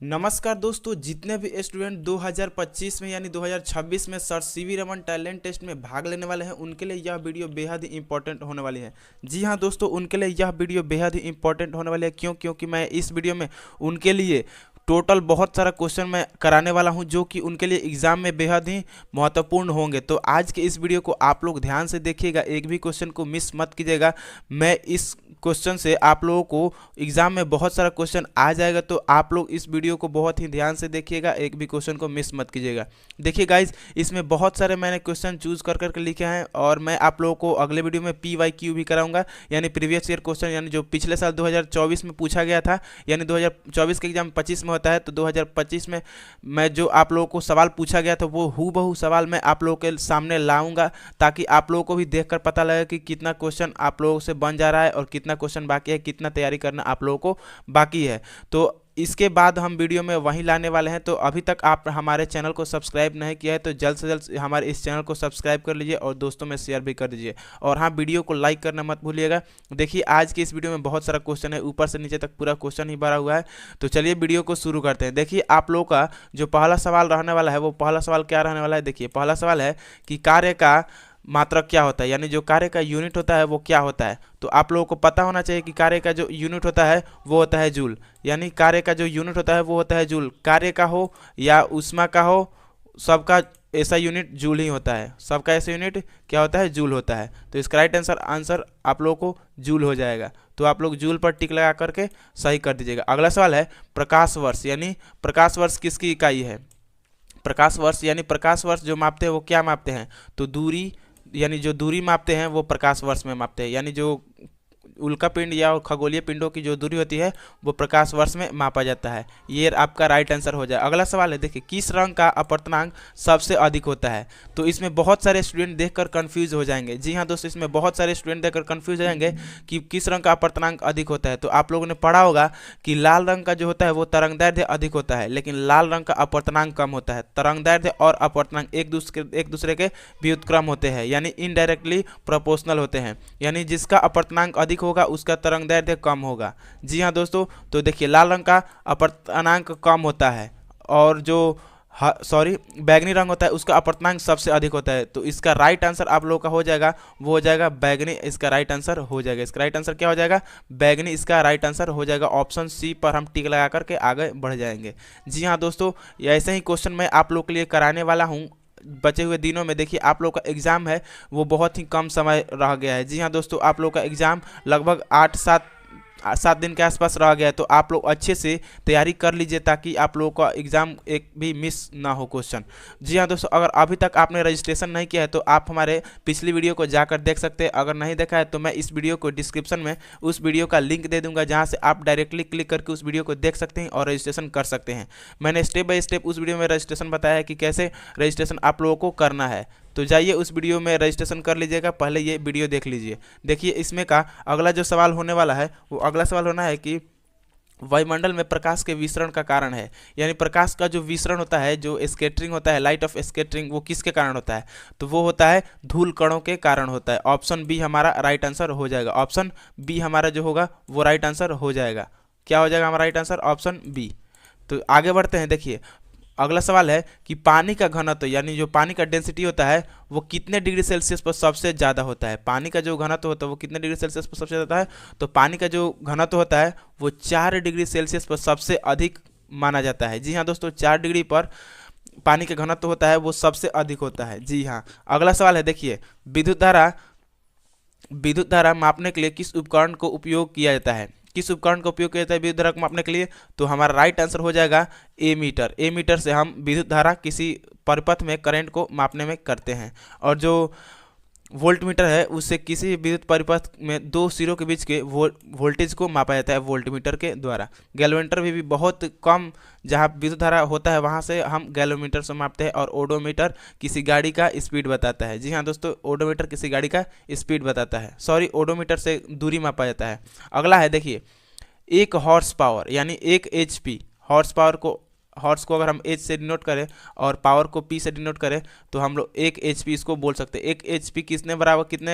नमस्कार दोस्तों, जितने भी स्टूडेंट 2025 में यानी 2026 में sir C V Raman talent test में भाग लेने वाले हैं, उनके लिए यह वीडियो बेहद ही इंपॉर्टेंट होने वाली है। जी हाँ दोस्तों, उनके लिए यह वीडियो बेहद ही इंपॉर्टेंट होने वाली है। क्योंकि मैं इस वीडियो में उनके लिए टोटल बहुत सारा क्वेश्चन मैं कराने वाला हूं, जो कि उनके लिए एग्जाम में बेहद ही महत्वपूर्ण होंगे। तो आज के इस वीडियो को आप लोग ध्यान से देखिएगा, एक भी क्वेश्चन को मिस मत कीजिएगा। मैं इस क्वेश्चन से आप लोगों को एग्जाम में बहुत सारा क्वेश्चन आ जाएगा, तो आप लोग इस वीडियो को बहुत ही ध्यान से देखिएगा, एक भी क्वेश्चन को मिस मत कीजिएगा। देखिए गाइज, इसमें बहुत सारे मैंने क्वेश्चन चूज कर करके लिखे हैं, और मैं आप लोगों को अगले वीडियो में PYQ भी कराऊंगा, यानी प्रीवियस ईयर क्वेश्चन, यानी जो पिछले साल 2024 में पूछा गया था, यानी 2024 के एग्जाम 25 में होता है, तो 2025 में मैं जो आप लोगों को सवाल पूछा गया था वो हूबहू सवाल मैं आप लोगों के सामने लाऊंगा, ताकि आप लोगों को भी देखकर पता लगे कि कितना क्वेश्चन आप लोगों से बन जा रहा है और कितना क्वेश्चन बाकी है, कितना तैयारी करना आप लोगों को बाकी है। तो इसके बाद हम वीडियो में वहीं लाने वाले हैं। तो अभी तक आप हमारे चैनल को सब्सक्राइब नहीं किया है तो जल्द से जल्द हमारे इस चैनल को सब्सक्राइब कर लीजिए और दोस्तों में शेयर भी कर दीजिए, और हाँ, वीडियो को लाइक करना मत भूलिएगा। देखिए, आज की इस वीडियो में बहुत सारा क्वेश्चन है, ऊपर से नीचे तक पूरा क्वेश्चन ही भरा हुआ है। तो चलिए वीडियो को शुरू करते हैं। देखिए, आप लोगों का जो पहला सवाल रहने वाला है, वो पहला सवाल क्या रहने वाला है। देखिए, पहला सवाल है कि कार्य का मात्रक क्या होता है, यानी जो कार्य का यूनिट होता है वो क्या होता है। तो आप लोगों को पता होना चाहिए कि कार्य का जो यूनिट होता है वो होता है जूल, यानी कार्य का जो यूनिट होता है वो होता है जूल। कार्य का हो या ऊष्मा का हो, सबका ऐसा यूनिट जूल ही होता है, सबका ऐसा यूनिट क्या होता है, जूल होता है। तो इसका राइट आंसर आप लोगों को जूल हो जाएगा। तो आप लोग जूल पर टिक लगा करके सही कर दीजिएगा। अगला सवाल है प्रकाश वर्ष, यानी प्रकाश वर्ष किसकी इकाई है। प्रकाश वर्ष यानी प्रकाश वर्ष जो मापते हैं वो क्या मापते हैं, तो दूरी, यानी जो दूरी मापते हैं वो प्रकाश वर्ष में मापते हैं, यानी जो उल्का पिंड या खगोलीय पिंडों की जो दूरी होती है वो प्रकाश वर्ष में मापा जाता है। ये आपका राइट आंसर हो जाए। अगला सवाल है, देखिए, किस रंग का अपवर्तनांक सबसे अधिक होता है। तो इसमें बहुत सारे स्टूडेंट देखकर कंफ्यूज हो जाएंगे। जी हाँ दोस्तों, इसमें बहुत सारे स्टूडेंट देखकर कंफ्यूज हो जाएंगे कि किस रंग का अपवर्तनांक अधिक होता है। तो आप लोगों ने पढ़ा होगा कि लाल रंग का जो होता है वो तरंगदैर्ध्य अधिक होता है, लेकिन लाल रंग का अपवर्तनांक कम होता है। तरंगदैर्ध्य और अपवर्तनांक एक दूसरे के व्युत्क्रम होते हैं, यानी इनडायरेक्टली प्रोपोर्शनल होते हैं, यानी जिसका अपवर्तनांक अधिक होगा उसका तरंगदैर्ध्य कम होगा। जी हाँ दोस्तों, तो देखिए, लाल रंग का अपवर्तनांक कम होता है, और जो बैगनी रंग होता है उसका अपवर्तनांक सबसे अधिक होता है। तो इसका राइट आंसर आप लोगों का हो जाएगा, वो हो जाएगा बैगनी। इसका राइट आंसर हो जाएगा, इसका राइट आंसर क्या हो जाएगा, बैगनी। इसका राइट आंसर हो जाएगा ऑप्शन सी पर हम टिक लगा करके आगे बढ़ जाएंगे। जी हाँ दोस्तों, ऐसे ही क्वेश्चन मैं आप लोग के लिए कराने वाला हूँ बचे हुए दिनों में। देखिए, आप लोग का एग्ज़ाम है वो बहुत ही कम समय रह गया है। जी हाँ दोस्तों, आप लोग का एग्ज़ाम लगभग 8-7 दिन के आसपास रह गया है। तो आप लोग अच्छे से तैयारी कर लीजिए, ताकि आप लोगों का एग्ज़ाम एक भी मिस ना हो क्वेश्चन। जी हाँ दोस्तों, अगर अभी तक आपने रजिस्ट्रेशन नहीं किया है तो आप हमारे पिछली वीडियो को जाकर देख सकते हैं। अगर नहीं देखा है तो मैं इस वीडियो को डिस्क्रिप्शन में उस वीडियो का लिंक दे दूंगा, जहाँ से आप डायरेक्टली क्लिक करके उस वीडियो को देख सकते हैं और रजिस्ट्रेशन कर सकते हैं। मैंने स्टेप बाय स्टेप उस वीडियो में रजिस्ट्रेशन बताया है कि कैसे रजिस्ट्रेशन आप लोगों को करना है। तो जाइए उस वीडियो में रजिस्ट्रेशन कर लीजिएगा, पहले ये वीडियो देख लीजिए। देखिए, इसमें का अगला जो सवाल होने वाला है वो अगला सवाल होना है कि वायुमंडल में प्रकाश के विसरण का कारण है, यानी प्रकाश का जो विसरण होता है, जो स्कैटरिंग होता है, लाइट ऑफ स्कैटरिंग, वो किसके कारण होता है, तो वो होता है धूल कणों के कारण होता है। ऑप्शन बी हमारा राइट आंसर हो जाएगा, ऑप्शन बी हमारा जो होगा वो राइट आंसर हो जाएगा। क्या हो जाएगा हमारा राइट आंसर, ऑप्शन बी। तो आगे बढ़ते हैं। देखिए, अगला सवाल है कि पानी का घनत्व, यानी जो पानी का डेंसिटी होता है वो कितने डिग्री सेल्सियस पर सबसे ज़्यादा होता है। पानी का जो घनत्व होता है वो कितने डिग्री सेल्सियस पर सबसे ज़्यादा है, तो पानी का जो घनत्व होता है वो 4 डिग्री सेल्सियस पर सबसे अधिक माना जाता है। जी हाँ दोस्तों, 4 डिग्री पर पानी का घनत्व होता है वो सबसे अधिक होता है। जी हाँ। अगला सवाल है, देखिए, विद्युत धारा मापने के लिए किस उपकरण को उपयोग किया जाता है। किस उपकरण का उपयोग किया जाता है विद्युत धारा को मापने के लिए, तो हमारा राइट आंसर हो जाएगा एमीटर। एमीटर से हम विद्युत धारा किसी परिपथ में करंट को मापने में करते हैं। और जो वोल्ट मीटर है उससे किसी विद्युत परिपथ में दो सिरों के बीच के वोल्टेज को मापा जाता है वोल्ट मीटर के द्वारा। गैल्वेमीटर भी बहुत कम जहाँ विद्युत धारा होता है वहाँ से हम गैल्वेमीटर से मापते हैं। और ओडोमीटर किसी गाड़ी का स्पीड बताता है। जी हाँ दोस्तों, ओडोमीटर किसी गाड़ी का स्पीड बताता है, सॉरी, ओडोमीटर से दूरी मापा जाता है। अगला है, देखिए, 1 हॉर्स पावर यानी 1 HP हॉर्स पावर को हॉर्स को अगर हम एच से डिनोट करें और पावर को पी से डिनोट करें तो हम लोग 1 HP इसको बोल सकते हैं। 1 HP कितने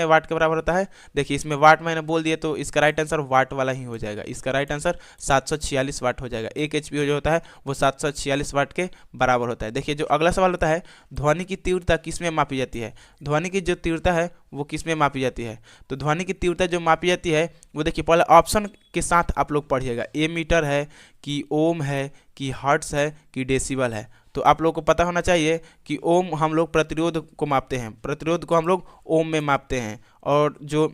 वाट के बराबर होता है? देखिए इसमें वाट मैंने बोल दिया तो इसका राइट आंसर वाट वाला ही हो जाएगा। इसका राइट आंसर 746 वाट हो जाएगा। 1 HP जो होता है वो 746 वाट के बराबर होता है। देखिए जो अगला सवाल होता है, ध्वनि की तीव्रता किस में मापी जाती है? ध्वनि की जो तीव्रता है वो किस में मापी जाती है? तो ध्वनि की तीव्रता जो मापी जाती है वो देखिए पहले ऑप्शन के साथ आप लोग पढ़िएगा। ए मीटर है कि ओम है कि हर्ट्ज है कि डेसिबल है। तो आप लोगों को पता होना चाहिए कि ओम हम लोग प्रतिरोध को मापते हैं, प्रतिरोध को हम लोग ओम में मापते हैं, और जो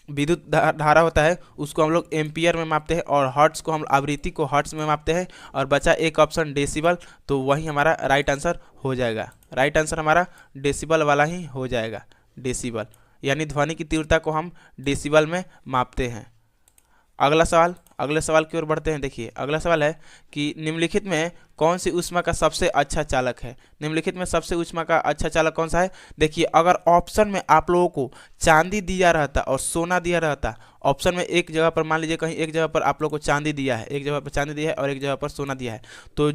विद्युत धारा होता है उसको हम लोग एम्पियर में मापते हैं, और हर्ट्ज को हम आवृत्ति को हर्ट्ज में मापते हैं। और बचा एक ऑप्शन डेसिबल, तो वही हमारा राइट आंसर हो जाएगा। राइट आंसर हमारा डेसिबल वाला ही हो जाएगा। डेसिबल यानी ध्वनि की तीव्रता को हम डेसिबल में मापते हैं। अगले सवाल की ओर बढ़ते हैं। देखिए अगला सवाल है कि निम्नलिखित में कौन सी ऊष्मा का सबसे अच्छा चालक है? निम्नलिखित में सबसे ऊष्मा का अच्छा चालक कौन सा है? देखिए अगर ऑप्शन में आप लोगों को चांदी दिया रहता और सोना दिया रहता, ऑप्शन में एक जगह पर मान लीजिए कहीं एक जगह पर आप लोगों को चांदी दिया है, एक जगह पर चांदी दिया है और एक जगह पर सोना दिया है, तो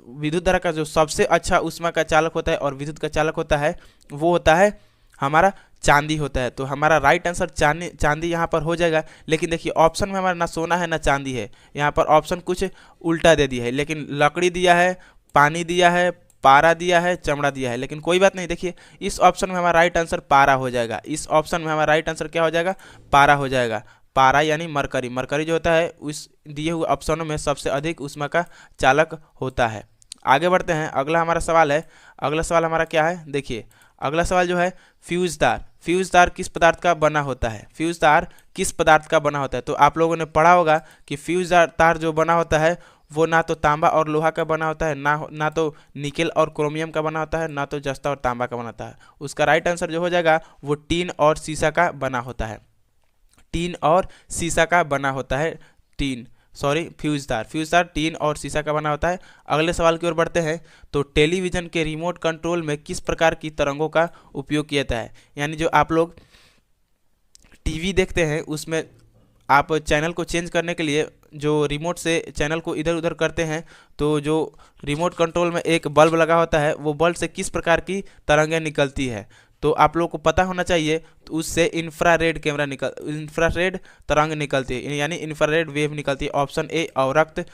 विद्युत धारा का जो सबसे अच्छा ऊष्मा का चालक होता है और विद्युत का चालक होता है वो होता है हमारा चांदी होता है। तो हमारा राइट आंसर चांदी यहाँ पर हो जाएगा। लेकिन देखिए ऑप्शन में हमारा ना सोना है ना चांदी है, यहाँ पर ऑप्शन कुछ उल्टा दे दिया है। लेकिन लकड़ी दिया है, पानी दिया है, पारा दिया है, चमड़ा दिया है, लेकिन कोई बात नहीं। देखिए इस ऑप्शन में हमारा राइट आंसर पारा हो जाएगा। इस ऑप्शन में हमारा राइट आंसर क्या हो जाएगा? पारा हो जाएगा। पारा यानी मरकरी। मरकरी जो होता है उस दिए हुए ऑप्शनों में सबसे अधिक ऊष्मा का चालक होता है। आगे बढ़ते हैं। अगला हमारा सवाल है, अगला सवाल हमारा क्या है? देखिए अगला सवाल जो है फ्यूज तार। फ्यूज तार किस पदार्थ का बना होता है? फ्यूज तार किस पदार्थ का बना होता है? तो आप लोगों ने पढ़ा होगा कि फ्यूज तार जो बना होता है वो ना तो तांबा और लोहा का बना होता है, ना तो निकेल और क्रोमियम का बना होता है, ना तो जस्ता और तांबा का बना होता है। उसका राइट आंसर जो हो जाएगा वो टीन और शीशा का बना होता है। टीन और शीशा का बना होता है। फ्यूज तार टीन और शीशा का बना होता है। अगले सवाल की ओर बढ़ते हैं। तो टेलीविजन के रिमोट कंट्रोल में किस प्रकार की तरंगों का उपयोग किया जाता है? यानी जो आप लोग टीवी देखते हैं उसमें आप चैनल को चेंज करने के लिए जो रिमोट से चैनल को इधर उधर करते हैं, तो जो रिमोट कंट्रोल में एक बल्ब लगा होता है वो बल्ब से किस प्रकार की तरंगें निकलती है? तो आप लोगों को पता होना चाहिए। तो उससे इंफ्रारेड तरंग निकलती है, यानी इंफ्रारेड वेव निकलती है। ऑप्शन ए अवरक्त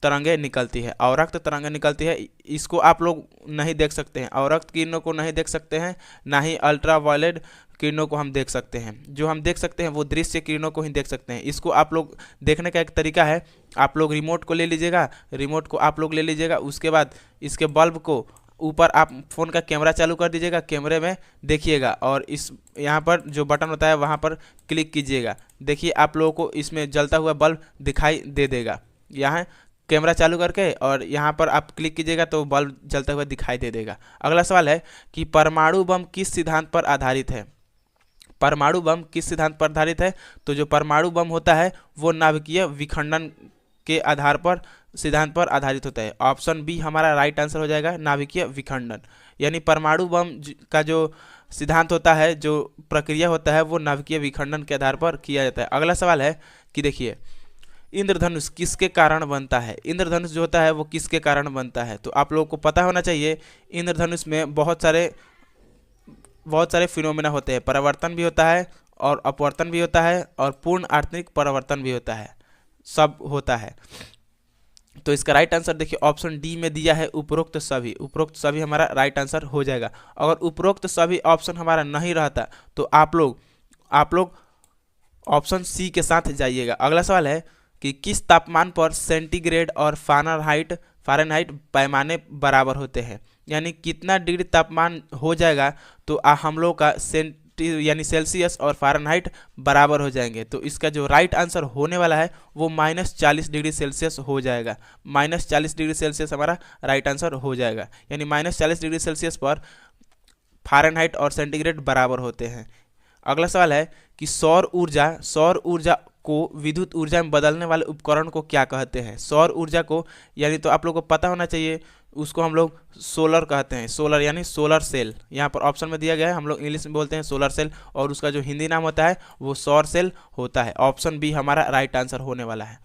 तरंगें निकलती है। अवरक्त तरंगें निकलती है। इसको आप लोग नहीं देख सकते हैं, अवरक्त किरणों को नहीं देख सकते हैं, ना ही अल्ट्रावायलेट किरणों को हम देख सकते हैं। जो हम देख सकते हैं वो दृश्य किरणों को ही देख सकते हैं। इसको आप लोग देखने का एक तरीका है, आप लोग रिमोट को ले लीजिएगा, उसके बाद इसके बल्ब को ऊपर आप फ़ोन का कैमरा चालू कर दीजिएगा, कैमरे में देखिएगा और इस यहाँ पर जो बटन होता है वहाँ पर क्लिक कीजिएगा। देखिए आप लोगों को इसमें जलता हुआ बल्ब दिखाई दे देगा। यहाँ कैमरा चालू करके और यहाँ पर आप क्लिक कीजिएगा तो बल्ब जलता हुआ दिखाई दे देगा। अगला सवाल है कि परमाणु बम किस सिद्धांत पर आधारित है? परमाणु बम किस सिद्धांत पर आधारित है? तो जो परमाणु बम होता है वो नाभिकीय विखंडन के आधार पर सिद्धांत पर आधारित होता है। ऑप्शन बी हमारा राइट आंसर हो जाएगा, नाभिकीय विखंडन। यानी परमाणु बम का जो सिद्धांत होता है, जो प्रक्रिया होता है वो नाभिकीय विखंडन के आधार पर किया जाता है। अगला सवाल है कि देखिए इंद्रधनुष किसके कारण बनता है? इंद्रधनुष जो होता है वो किसके कारण बनता है? तो आप लोगों को पता होना चाहिए इंद्रधनुष में बहुत सारे फिनोमेना होते हैं। परावर्तन भी होता है और अपवर्तन भी होता है और पूर्ण आंतरिक परावर्तन भी होता है, सब होता है। तो इसका राइट आंसर देखिए ऑप्शन डी में दिया है उपरोक्त सभी हमारा राइट आंसर हो जाएगा। अगर उपरोक्त सभी ऑप्शन हमारा नहीं रहता तो आप लोग ऑप्शन सी के साथ जाइएगा। अगला सवाल है कि किस तापमान पर सेंटीग्रेड और फ़ारेनहाइट पैमाने बराबर होते हैं? यानी कितना डिग्री तापमान हो जाएगा तो हम लोग का यानी सेल्सियस और फ़ारेनहाइट बराबर हो जाएंगे। तो इसका जो राइट आंसर होने वाला है वो -40 डिग्री सेल्सियस हो जाएगा। -40 डिग्री सेल्सियस हमारा राइट आंसर हो जाएगा। यानी -40 डिग्री सेल्सियस पर फ़ारेनहाइट और सेंटीग्रेड बराबर होते हैं। अगला सवाल है कि सौर ऊर्जा को विद्युत ऊर्जा में बदलने वाले उपकरण को क्या कहते हैं? सौर ऊर्जा को यानी तो आप लोगों को पता होना चाहिए, उसको हम लोग सोलर कहते हैं। सोलर यानी सोलर सेल, यहाँ पर ऑप्शन में दिया गया है, हम लोग इंग्लिश में बोलते हैं सोलर सेल, और उसका जो हिंदी नाम होता है वो सौर सेल होता है। ऑप्शन बी हमारा राइट आंसर होने वाला है।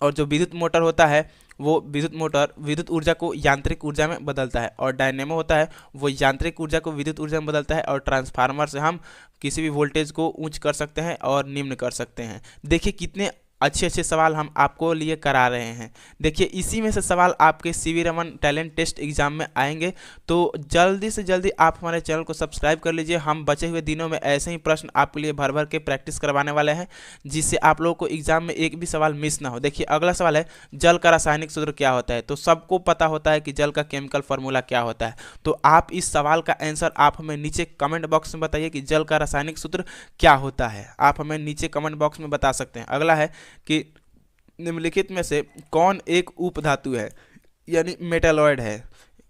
और जो विद्युत मोटर होता है वो विद्युत ऊर्जा को यांत्रिक ऊर्जा में बदलता है, और डायनेमो होता है वो यांत्रिक ऊर्जा को विद्युत ऊर्जा में बदलता है, और ट्रांसफार्मर से हम किसी भी वोल्टेज को उच्च कर सकते हैं और निम्न कर सकते हैं। देखिए कितने अच्छे अच्छे सवाल हम आपको लिए करा रहे हैं। देखिए इसी में से सवाल आपके C V Raman talent test exam में आएंगे, तो जल्दी से जल्दी आप हमारे चैनल को सब्सक्राइब कर लीजिए। हम बचे हुए दिनों में ऐसे ही प्रश्न आपके लिए भर भर के प्रैक्टिस करवाने वाले हैं, जिससे आप लोगों को एग्जाम में एक भी सवाल मिस ना हो। देखिए अगला सवाल है, जल का रासायनिक सूत्र क्या होता है? तो सबको पता होता है कि जल का केमिकल फार्मूला क्या होता है। तो आप इस सवाल का आंसर आप हमें नीचे कमेंट बॉक्स में बताइए कि जल का रासायनिक सूत्र क्या होता है। आप हमें नीचे कमेंट बॉक्स में बता सकते हैं। अगला है कि निम्नलिखित में से कौन एक उपधातु है, यानी मेटालॉइड है।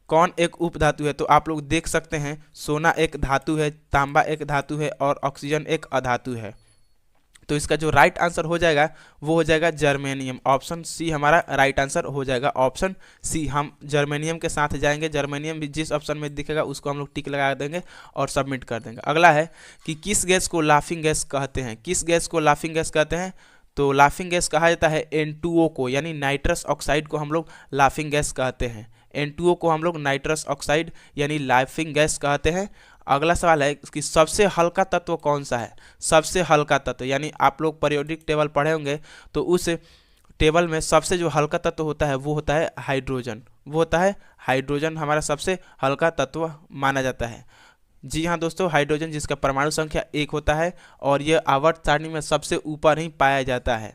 कौन एक उपधातु है? तो आप लोग देख सकते हैं, सोना एक धातु है, तांबा एक धातु है, और ऑक्सीजन एक अधातु है। तो इसका जो राइट आंसर हो जाएगा वो हो जाएगा जर्मेनियम। ऑप्शन सी हमारा राइट आंसर हो जाएगा। ऑप्शन सी, हम जर्मेनियम के साथ जाएंगे। जर्मेनियम भी जिस ऑप्शन में दिखेगा उसको हम लोग टिक लगा देंगे और सबमिट कर देंगे। अगला है कि किस गैस को लाफिंग गैस कहते हैं? किस गैस को लाफिंग गैस कहते हैं? तो लाफिंग गैस कहा जाता है N2O को, यानी नाइट्रस ऑक्साइड को हम लोग लाफिंग गैस कहते हैं। N2O को हम लोग नाइट्रस ऑक्साइड यानी लाफिंग गैस कहते हैं। अगला सवाल है कि सबसे हल्का तत्व कौन सा है? सबसे हल्का तत्व, यानी आप लोग पीरियोडिक टेबल पढ़े होंगे, तो उस टेबल में सबसे जो हल्का तत्व होता है वो होता है हाइड्रोजन। वो होता है हाइड्रोजन, हमारा सबसे हल्का तत्व माना जाता है। जी हाँ दोस्तों, हाइड्रोजन जिसका परमाणु संख्या 1 होता है, और यह आवर्त सारणी में सबसे ऊपर ही पाया जाता है।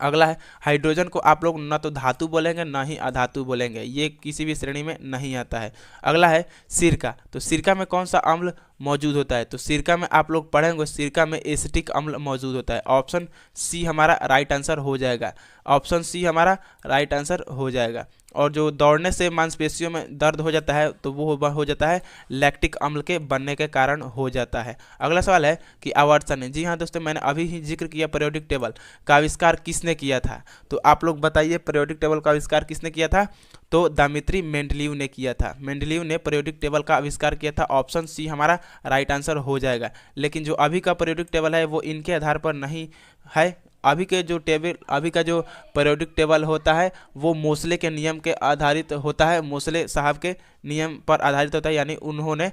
अगला है, हाइड्रोजन को आप लोग न तो धातु बोलेंगे ना ही अधातु बोलेंगे, ये किसी भी श्रेणी में नहीं आता है। अगला है सिरका। तो सिरका में कौन सा अम्ल मौजूद होता है? तो सिरका में आप लोग पढ़ेंगे, सिरका में एसिटिक अम्ल मौजूद होता है। ऑप्शन सी हमारा राइट आंसर हो जाएगा। ऑप्शन सी हमारा राइट आंसर हो जाएगा। और जो दौड़ने से मांसपेशियों में दर्द हो जाता है, तो वो हो जाता है लैक्टिक अम्ल के बनने के कारण हो जाता है। अगला सवाल है कि आवर्त सारणी। जी हाँ दोस्तों, मैंने अभी ही जिक्र किया पीरियोडिक टेबल का आविष्कार किसने किया था? तो आप लोग बताइए पीरियोडिक टेबल का आविष्कार किसने किया था? तो दिमित्री मेंडलीव ने किया था। मेंडलीव ने पीरियोडिक टेबल का आविष्कार किया था। ऑप्शन सी हमारा राइट आंसर हो जाएगा। लेकिन जो अभी का पीरियोडिक टेबल है वो इनके आधार पर नहीं है। अभी का जो पीरियोडिक टेबल होता है वो मोसले के नियम के आधारित होता है। मोसले साहब के नियम पर आधारित होता है, यानी उन्होंने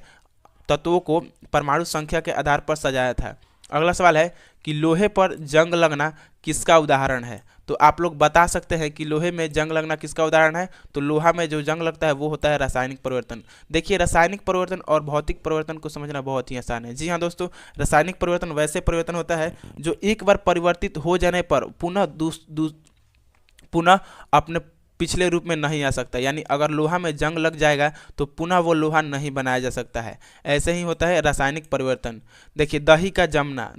तत्वों को परमाणु संख्या के आधार पर सजाया था। अगला सवाल है कि लोहे पर जंग लगना किसका उदाहरण है? तो आप लोग बता सकते हैं कि लोहे में जंग लगना किसका उदाहरण है? तो लोहा में जो जंग लगता है वो होता है रासायनिक परिवर्तन। देखिए रासायनिक परिवर्तन और भौतिक परिवर्तन को समझना बहुत ही आसान है। जी हाँ दोस्तों, रासायनिक परिवर्तन वैसे परिवर्तन होता है जो एक बार परिवर्तित हो जाने पर पुनः अपने पिछले रूप में नहीं आ सकता। यानी अगर लोहा में जंग लग जाएगा तो पुनः वो लोहा नहीं बनाया जा सकता है। ऐसे ही होता है रासायनिक परिवर्तन। देखिए दही का जमना,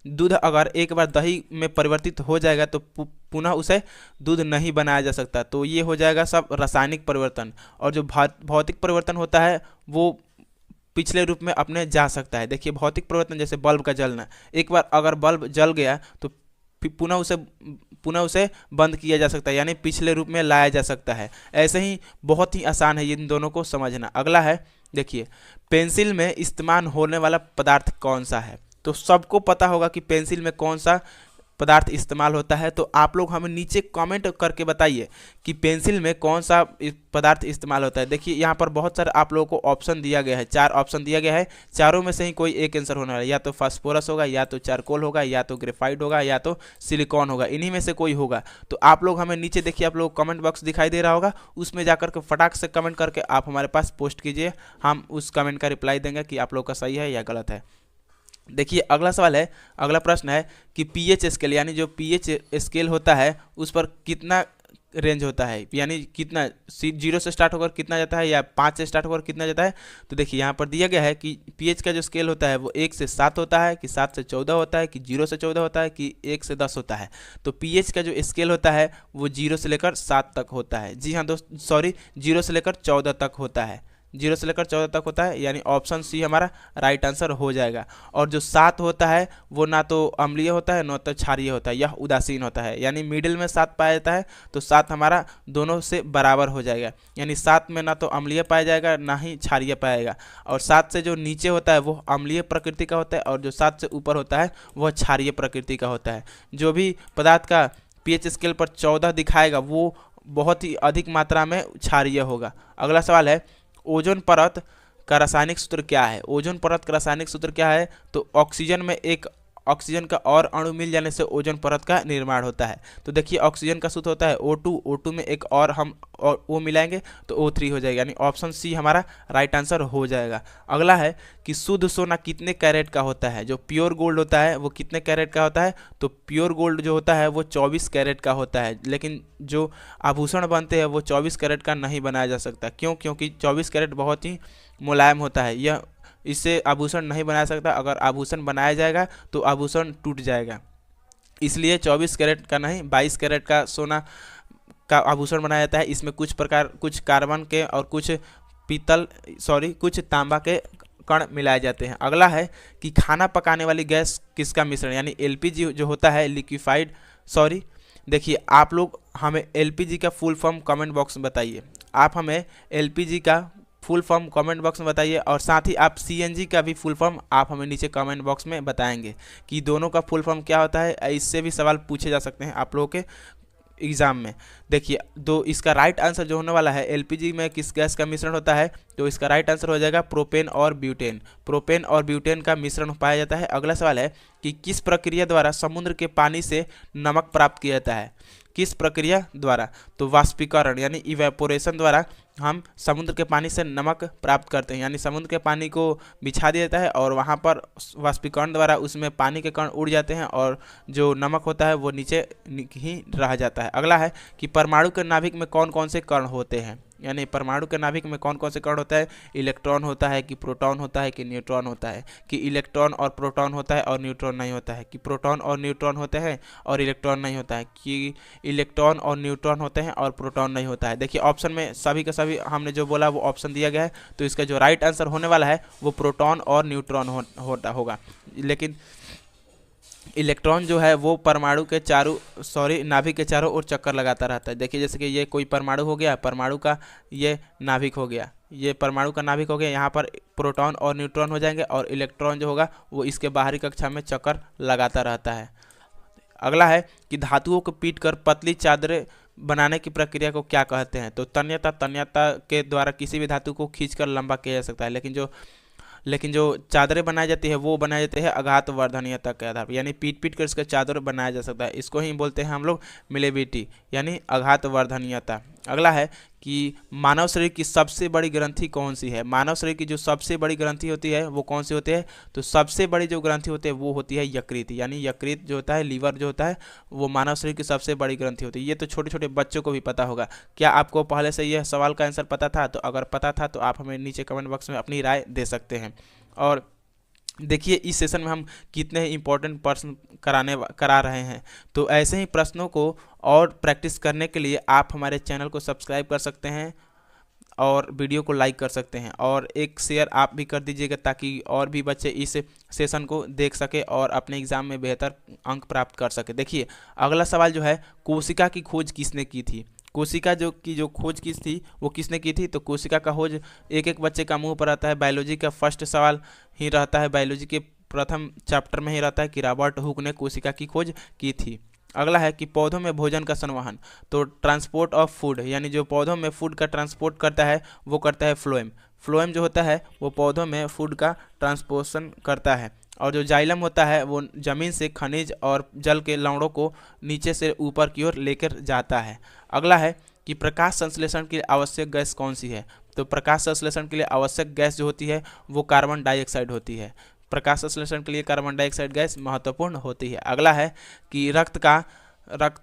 दूध अगर एक बार दही में परिवर्तित हो जाएगा तो पुनः उसे दूध नहीं बनाया जा सकता। तो ये हो जाएगा सब रासायनिक परिवर्तन। और जो भौतिक परिवर्तन होता है वो पिछले रूप में अपने जा सकता है। देखिए भौतिक परिवर्तन जैसे बल्ब का जलना, एक बार अगर बल्ब जल गया तो पुनः उसे बंद किया जा सकता है, यानी पिछले रूप में लाया जा सकता है। ऐसे ही बहुत ही आसान है इन दोनों को समझना। अगला है, देखिए पेंसिल में इस्तेमाल होने वाला पदार्थ कौन सा है? तो सबको पता होगा कि पेंसिल में कौन सा पदार्थ इस्तेमाल होता है। तो आप लोग हमें नीचे कमेंट करके बताइए कि पेंसिल में कौन सा पदार्थ इस्तेमाल होता है। देखिए यहाँ पर बहुत सारे आप लोगों को ऑप्शन दिया गया है, 4 ऑप्शन दिया गया है। चारों में से ही कोई एक आंसर होना है, या तो फास्फोरस होगा, या तो चारकोल होगा, या तो ग्रेफाइट होगा, या तो सिलिकॉन होगा। इन्हीं में से कोई होगा। तो आप लोग हमें नीचे देखिए, आप लोग कमेंट बॉक्स दिखाई दे रहा होगा, उसमें जाकर के फटाक से कमेंट करके आप हमारे पास पोस्ट कीजिए। हम उस कमेंट का रिप्लाई देंगे कि आप लोग का सही है या गलत है। देखिए अगला सवाल है, अगला प्रश्न है कि पीएच स्केल, यानी जो पीएच स्केल होता है उस पर कितना रेंज होता है, यानी कितना 0 से स्टार्ट होकर कितना जाता है, या 5 से स्टार्ट होकर कितना जाता है। तो देखिए यहाँ पर दिया गया है कि पीएच का जो स्केल होता है वो 1 से 7 होता है, कि 7 से 14 होता है, कि 0 से 14 होता है, कि 1 से 10 होता है। तो पीएच का जो स्केल होता है वो 0 से लेकर 7 तक होता है। जी हाँ दोस्त, सॉरी 0 से लेकर 14 तक होता है। 0 से लेकर 14 तक होता है, यानी ऑप्शन सी हमारा राइट आंसर हो जाएगा। और जो 7 होता है वो ना तो अम्लीय होता है ना तो क्षारीय होता है, यह उदासीन होता है, यानी मिडिल में 7 पाया जाता है। तो 7 हमारा दोनों से बराबर हो जाएगा, यानी 7 में ना तो अम्लीय पाया जाएगा ना ही क्षारीय पाएगा। और 7 से जो नीचे होता है वो अम्लीय प्रकृति का होता है, और जो 7 से ऊपर होता है वह क्षारीय प्रकृति का होता है। जो भी पदार्थ का pH स्केल पर 14 दिखाएगा वो बहुत ही अधिक मात्रा में क्षारीय होगा। अगला सवाल है ओजोन परत का रासायनिक सूत्र क्या है। ओजोन परत का रासायनिक सूत्र क्या है, तो ऑक्सीजन में एक ऑक्सीजन का और अणु मिल जाने से ओजोन परत का निर्माण होता है। तो देखिए ऑक्सीजन का सूत्र होता है O2, O2 में एक और हम और वो मिलाएंगे तो O3 हो जाएगा, यानी ऑप्शन सी हमारा राइट आंसर हो जाएगा। अगला है कि शुद्ध सोना कितने कैरेट का होता है। जो प्योर गोल्ड होता है वो कितने कैरेट का होता है, तो प्योर गोल्ड जो होता है वो 24 कैरेट का होता है। लेकिन जो आभूषण बनते हैं वो 24 कैरेट का नहीं बनाया जा सकता। क्यों? क्योंकि 24 कैरेट बहुत ही मुलायम होता है, यह इससे आभूषण नहीं बना सकता। अगर आभूषण बनाया जाएगा तो आभूषण टूट जाएगा, इसलिए 24 कैरेट का नहीं 22 कैरेट का सोना का आभूषण बनाया जाता है। इसमें कुछ कार्बन के और कुछ तांबा के कण मिलाए जाते हैं। अगला है कि खाना पकाने वाली गैस किसका मिश्रण, यानी एलपीजी जो होता है लिक्विफाइड देखिए आप लोग हमें एलपीजी का फुल फॉर्म कमेंट बॉक्स में बताइए। आप हमें एलपीजी का फुल फॉर्म कमेंट बॉक्स में बताइए, और साथ ही आप सीएनजी का भी फुल फॉर्म आप हमें नीचे कमेंट बॉक्स में बताएंगे कि दोनों का फुल फॉर्म क्या होता है। इससे भी सवाल पूछे जा सकते हैं आप लोगों के एग्जाम में। देखिए इसका राइट आंसर जो होने वाला है एलपीजी में किस गैस का मिश्रण होता है, तो इसका राइट आंसर हो जाएगा प्रोपेन और ब्यूटेन। प्रोपेन और ब्यूटेन का मिश्रण पाया जाता है। अगला सवाल है कि किस प्रक्रिया द्वारा समुद्र के पानी से नमक प्राप्त किया जाता है। किस प्रक्रिया द्वारा, तो वाष्पीकरण यानी इवेपोरेशन द्वारा हम समुद्र के पानी से नमक प्राप्त करते हैं। यानी समुद्र के पानी को बिछा दिया जाता है और वहाँ पर वाष्पीकरण द्वारा उसमें पानी के कण उड़ जाते हैं और जो नमक होता है वो नीचे ही रह जाता है। अगला है कि परमाणु के नाभिक में कौन कौन से कण होते हैं, यानी परमाणु के नाभिक में कौन कौन से कण होता है। इलेक्ट्रॉन होता है कि प्रोटॉन होता है कि न्यूट्रॉन होता है, कि इलेक्ट्रॉन और प्रोटॉन होता है और न्यूट्रॉन नहीं होता है, कि प्रोटॉन और न्यूट्रॉन होते हैं और इलेक्ट्रॉन नहीं होता है, कि इलेक्ट्रॉन और न्यूट्रॉन होते हैं और प्रोटॉन नहीं होता है। देखिए ऑप्शन में सभी का सभी हमने जो बोला वो ऑप्शन दिया गया है, तो इसका जो राइट आंसर होने वाला है वो प्रोटॉन और न्यूट्रॉन होगा। लेकिन इलेक्ट्रॉन जो है वो परमाणु के नाभिक के चारों ओर चक्कर लगाता रहता है। देखिए जैसे कि ये कोई परमाणु हो गया, परमाणु का ये नाभिक हो गया, ये परमाणु का नाभिक हो गया, यहाँ पर प्रोटॉन और न्यूट्रॉन हो जाएंगे और इलेक्ट्रॉन जो होगा वो इसके बाहरी कक्षा में चक्कर लगाता रहता है। अगला है कि धातुओं को पीट कर पतली चादरें बनाने की प्रक्रिया को क्या कहते हैं। तो तन्यता के द्वारा किसी भी धातु को खींचकर लंबा किया जा सकता है, लेकिन जो चादरें बनाई जाती है वो बनाई जाती है आघात वर्धनीयता के आधार पर, यानी पीट कर इसका चादर बनाया जा सकता है। इसको ही बोलते हैं हम लोग मिलेबिलिटी यानी आघात वर्धनीयता। अगला है कि मानव शरीर की सबसे बड़ी ग्रंथि कौन सी है। मानव शरीर की जो सबसे बड़ी ग्रंथि होती है वो कौन सी होती है, तो सबसे बड़ी जो ग्रंथि होती है वो होती है यकृत, यानी यकृत जो होता है लीवर जो होता है वो मानव शरीर की सबसे बड़ी ग्रंथि होती है। ये तो छोटे छोटे बच्चों को भी पता होगा। क्या आपको पहले से यह सवाल का आंसर पता था? तो अगर पता था तो आप हमें नीचे कमेंट बॉक्स में अपनी राय दे सकते हैं। और देखिए इस सेशन में हम कितने इंपॉर्टेंट प्रश्न करा रहे हैं, तो ऐसे ही प्रश्नों को और प्रैक्टिस करने के लिए आप हमारे चैनल को सब्सक्राइब कर सकते हैं और वीडियो को लाइक कर सकते हैं, और एक शेयर आप भी कर दीजिएगा ताकि और भी बच्चे इस सेशन को देख सके और अपने एग्ज़ाम में बेहतर अंक प्राप्त कर सके। देखिए अगला सवाल जो है, कोशिका की खोज किसने की थी। कोशिका जो खोज की थी वो किसने की थी, तो कोशिका का खोज एक बच्चे का मुंह पर आता है। बायोलॉजी का फर्स्ट सवाल ही रहता है, बायोलॉजी के प्रथम चैप्टर में ही रहता है कि रॉबर्ट हुक ने कोशिका की खोज की थी। अगला है कि पौधों में भोजन का संवहन, तो ट्रांसपोर्ट ऑफ फूड, यानी जो पौधों में फूड का ट्रांसपोर्ट करता है वो करता है फ्लोएम। फ्लोएम जो होता है वो पौधों में फूड का ट्रांसपोर्शन करता है। और जो जाइलम होता है वो ज़मीन से खनिज और जल के लवणों को नीचे से ऊपर की ओर लेकर जाता है। अगला है कि प्रकाश संश्लेषण के लिए आवश्यक गैस कौन सी है, तो प्रकाश संश्लेषण के लिए आवश्यक गैस जो होती है वो कार्बन डाइऑक्साइड होती है। प्रकाश संश्लेषण के लिए कार्बन डाइऑक्साइड गैस महत्वपूर्ण होती है। अगला है कि रक्त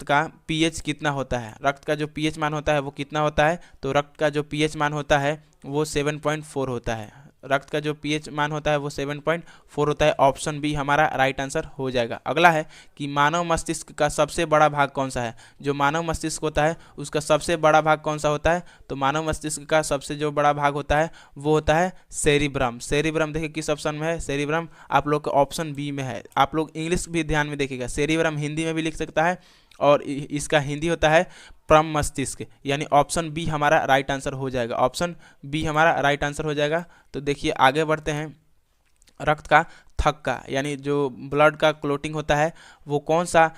का पीएच कितना होता है। रक्त का जो पीएच मान होता है वो कितना होता है, तो रक्त का जो पीएच मान होता है वो 7.4 होता है। रक्त का जो पीएच मान होता है वो 7.4 होता है। ऑप्शन बी हमारा राइट आंसर हो जाएगा। अगला है कि मानव मस्तिष्क का सबसे बड़ा भाग कौन सा है। जो मानव मस्तिष्क होता है उसका सबसे बड़ा भाग कौन सा होता है, तो मानव मस्तिष्क का सबसे जो बड़ा भाग होता है वो होता है सेरिब्रम। सेरिब्रम देखिए किस ऑप्शन में है, सेरिब्रम आप लोग का ऑप्शन बी में है। आप लोग इंग्लिश भी ध्यान में देखिएगा, सेरिब्रम हिंदी में भी लिख सकता है और इसका हिंदी होता है परम मस्तिष्क, यानी ऑप्शन बी हमारा राइट आंसर हो जाएगा। ऑप्शन बी हमारा राइट आंसर हो जाएगा। तो देखिए आगे बढ़ते हैं। रक्त का थक्का यानी जो ब्लड का क्लोटिंग होता है वो कौन सा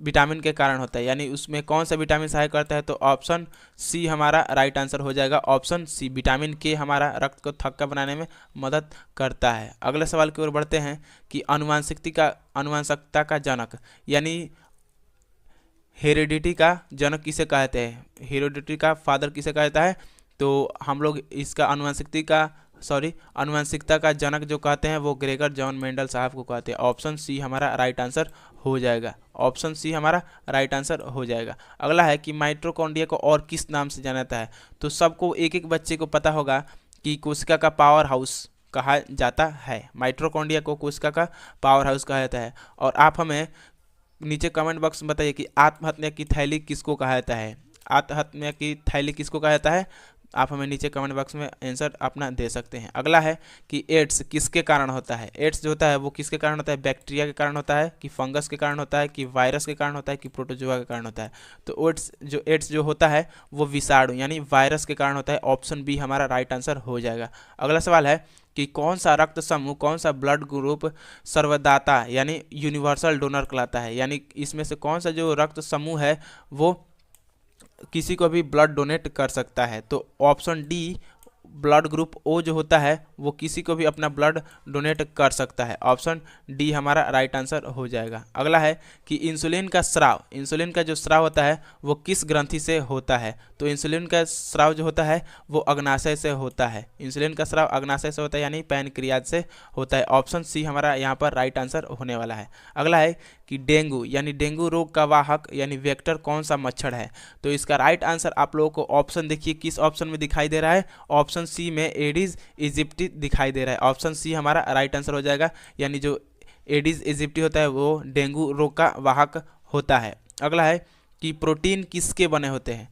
विटामिन के कारण होता है, यानी उसमें कौन सा विटामिन सहायक करता है, तो ऑप्शन सी हमारा राइट आंसर हो जाएगा। ऑप्शन सी विटामिन के हमारा रक्त को थक्का बनाने में मदद करता है। अगले सवाल की ओर बढ़ते हैं कि अनुवांशिकता का जनक यानी हेरिडिटी का जनक किसे कहते हैं, हेरिडिटी का फादर किसे कहता है, तो हम लोग इसका अनुवांशिकता का जनक जो कहते हैं वो ग्रेगर जॉन मेंडल साहब को कहते हैं। ऑप्शन सी हमारा राइट आंसर हो जाएगा। ऑप्शन सी हमारा राइट आंसर हो जाएगा। अगला है कि माइटोकॉन्ड्रिया को और किस नाम से जाना जाता है, तो सबको एक एक बच्चे को पता होगा कि कोशिका का पावर हाउस कहा जाता है। माइटोकॉन्ड्रिया को कोशिका का पावर हाउस कहा जाता है। और आप हमें नीचे कमेंट बॉक्स में बताइए कि आत्महत्या की थैली किसको कहा जाता है, आत्महत्या की थैली किसको कहा जाता है, आप हमें नीचे कमेंट बॉक्स में आंसर अपना दे सकते हैं। अगला है कि एड्स किसके कारण होता है, एड्स जो होता है वो किसके कारण होता है, बैक्टीरिया के कारण होता है कि फंगस के कारण होता है कि वायरस के कारण होता है कि प्रोटोजोआ के कारण होता है, तो एड्स जो होता है वो विषाणु यानी वायरस के कारण होता है। ऑप्शन बी हमारा राइट आंसर हो जाएगा। अगला सवाल है कि कौन सा रक्त समूह, कौन सा ब्लड ग्रुप सर्वदाता यानी यूनिवर्सल डोनर कहलाता है, यानी इसमें से कौन सा जो रक्त समूह है वो किसी को भी ब्लड डोनेट कर सकता है, तो option D blood group O जो होता है वो किसी को भी अपना ब्लड डोनेट कर सकता है। ऑप्शन डी हमारा राइट आंसर हो जाएगा। अगला है कि इंसुलिन का स्राव, इंसुलिन का जो स्राव होता है वो किस ग्रंथि से होता है, तो इंसुलिन का स्राव जो होता है वो अग्नाशय से होता है। इंसुलिन का स्राव अग्नाशय से होता है यानी पैनक्रियाज से होता है। ऑप्शन सी हमारा यहाँ पर राइट आंसर होने वाला है। अगला है कि डेंगू यानी डेंगू रोग का वाहक यानी वेक्टर कौन सा मच्छर है, तो इसका राइट आंसर आप लोगों को ऑप्शन देखिए किस ऑप्शन में दिखाई दे रहा है, ऑप्शन सी में एडिस इजिप्टी दिखाई दे रहा है। ऑप्शन सी हमारा राइट आंसर हो जाएगा, यानी जो एडिस इजिप्टी होता है वो डेंगू रोग का वाहक होता है। अगला है कि प्रोटीन किसके बने होते हैं,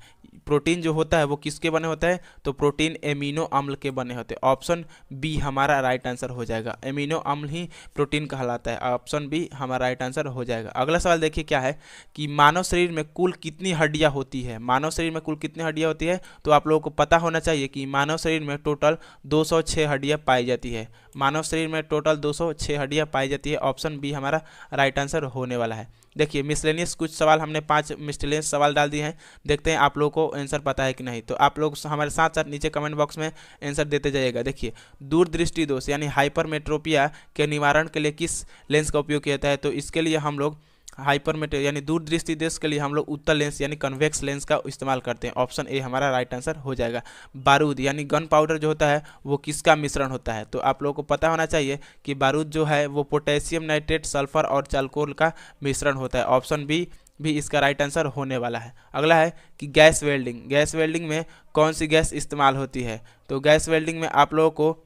प्रोटीन जो होता है वो किसके बने होता है, तो प्रोटीन एमिनो अम्ल के बने होते हैं। ऑप्शन बी हमारा राइट आंसर हो जाएगा, एमिनो अम्ल ही प्रोटीन कहलाता है। ऑप्शन बी हमारा राइट आंसर हो जाएगा। अगला सवाल देखिए क्या है कि मानव शरीर में कुल कितनी हड्डियां होती है, मानव शरीर में कुल कितनी हड्डियां होती है, तो आप लोगों को पता होना चाहिए कि मानव शरीर में टोटल 206 हड्डियां पाई जाती है। मानव शरीर में टोटल 206 हड्डियां पाई जाती है। ऑप्शन बी हमारा राइट आंसर होने वाला है। देखिए मिसलेनियस कुछ सवाल हमने 5 मिसलेनियस सवाल डाल दिए हैं, देखते हैं आप लोगों को आंसर पता है कि नहीं, तो आप लोग हमारे साथ साथ नीचे कमेंट बॉक्स में आंसर देते जाइएगा। देखिए दूरदृष्टि दोष यानी हाइपरमेट्रोपिया के निवारण के लिए किस लेंस का उपयोग किया जाता है, तो इसके लिए हम लोग हाइपरमेट्रो यानी दूरदृष्टि दोष के लिए हम लोग उत्तल लेंस यानी कन्वेक्स लेंस का इस्तेमाल करते हैं। ऑप्शन ए हमारा राइट आंसर हो जाएगा। बारूद यानी गन पाउडर जो होता है वो किसका मिश्रण होता है, तो आप लोगों को पता होना चाहिए कि बारूद जो है वो पोटेशियम नाइट्रेट, सल्फर और चारकोल का मिश्रण होता है। ऑप्शन बी भी इसका राइट आंसर होने वाला है। अगला है कि गैस वेल्डिंग, गैस वेल्डिंग में कौन सी गैस इस्तेमाल होती है, तो गैस वेल्डिंग में आप लोगों को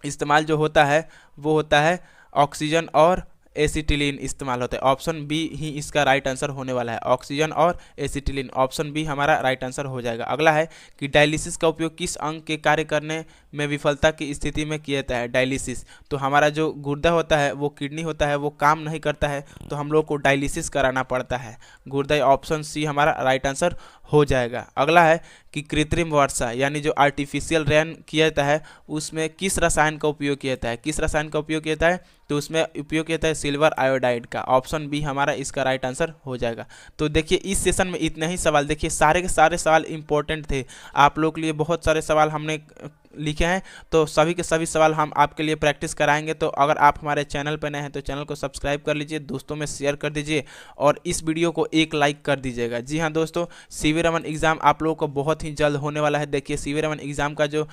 इस्तेमाल जो होता है वो होता है ऑक्सीजन और एसिटिलीन इस्तेमाल होता है। ऑप्शन बी ही इसका राइट आंसर होने वाला है, ऑक्सीजन और एसिटिलीन। ऑप्शन बी हमारा राइट आंसर हो जाएगा। अगला है कि डायलिसिस का उपयोग किस अंग के कार्य करने में विफलता की स्थिति में किया जाता है, डायलिसिस, तो हमारा जो गुर्दा होता है वो किडनी होता है वो काम नहीं करता है तो हम लोग को डायलिसिस कराना पड़ता है गुर्दा। ऑप्शन सी हमारा राइट आंसर हो जाएगा। अगला है कि कृत्रिम वर्षा यानी जो आर्टिफिशियल रेन किया जाता है उसमें किस रसायन का उपयोग किया जाता है, किस रसायन का उपयोग किया जाता है, तो उसमें उपयोग किया जाता है सिल्वर आयोडाइड का। ऑप्शन बी हमारा इसका राइट आंसर हो जाएगा। तो देखिए इस सेशन में इतने ही सवाल, देखिए सारे के सारे सवाल इंपॉर्टेंट थे, आप लोग के लिए बहुत सारे सवाल हमने लिखे हैं, तो सभी के सभी सवाल हम आपके लिए प्रैक्टिस कराएंगे। तो अगर आप हमारे चैनल पर नए हैं तो चैनल को सब्सक्राइब कर लीजिए, दोस्तों में शेयर कर दीजिए और इस वीडियो को एक लाइक कर दीजिएगा। जी हाँ दोस्तों, सीवी रमन एग्ज़ाम आप लोगों को बहुत ही जल्द होने वाला है। देखिए सीवी रमन एग्ज़ाम का जो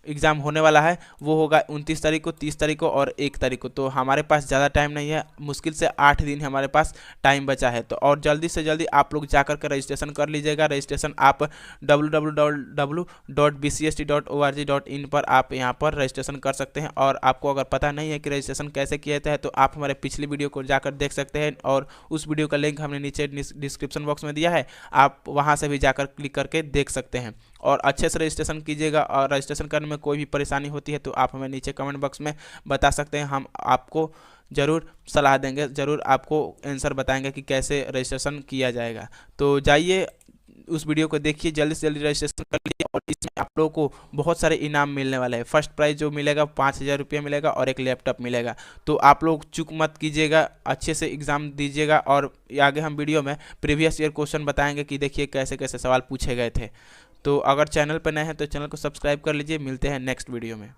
एग्ज़ाम होने वाला है वो होगा 29 तारीख को, 30 तारीख को और 1 तारीख को, तो हमारे पास ज़्यादा टाइम नहीं है, मुश्किल से 8 दिन हमारे पास टाइम बचा है। तो और जल्दी से जल्दी आप लोग जाकर के रजिस्ट्रेशन कर लीजिएगा। रजिस्ट्रेशन आप www.bcst.org.in पर आप यहाँ पर रजिस्ट्रेशन कर सकते हैं। और आपको अगर पता नहीं है कि रजिस्ट्रेशन कैसे किया जाता है तो आप हमारे पिछली वीडियो को जाकर देख सकते हैं और उस वीडियो का लिंक हमने नीचे डिस्क्रिप्शन बॉक्स में दिया है, आप वहाँ से भी जाकर क्लिक करके देख सकते हैं। और अच्छे से रजिस्ट्रेशन कीजिएगा और रजिस्ट्रेशन करने में कोई भी परेशानी होती है तो आप हमें नीचे कमेंट बॉक्स में बता सकते हैं, हम आपको ज़रूर सलाह देंगे, ज़रूर आपको आंसर बताएंगे कि कैसे रजिस्ट्रेशन किया जाएगा। तो जाइए उस वीडियो को देखिए, जल्दी से जल्दी रजिस्ट्रेशन कर लीजिए। और इसमें आप लोगों को बहुत सारे इनाम मिलने वाले हैं। फर्स्ट प्राइज़ जो मिलेगा 5,000 रुपया मिलेगा और एक लैपटॉप मिलेगा। तो आप लोग चूक मत कीजिएगा, अच्छे से एग्ज़ाम दीजिएगा। और आगे हम वीडियो में प्रीवियस ईयर क्वेश्चन बताएंगे कि देखिए कैसे कैसे सवाल पूछे गए थे। तो अगर चैनल पर नए हैं तो चैनल को सब्सक्राइब कर लीजिए। मिलते हैं नेक्स्ट वीडियो में।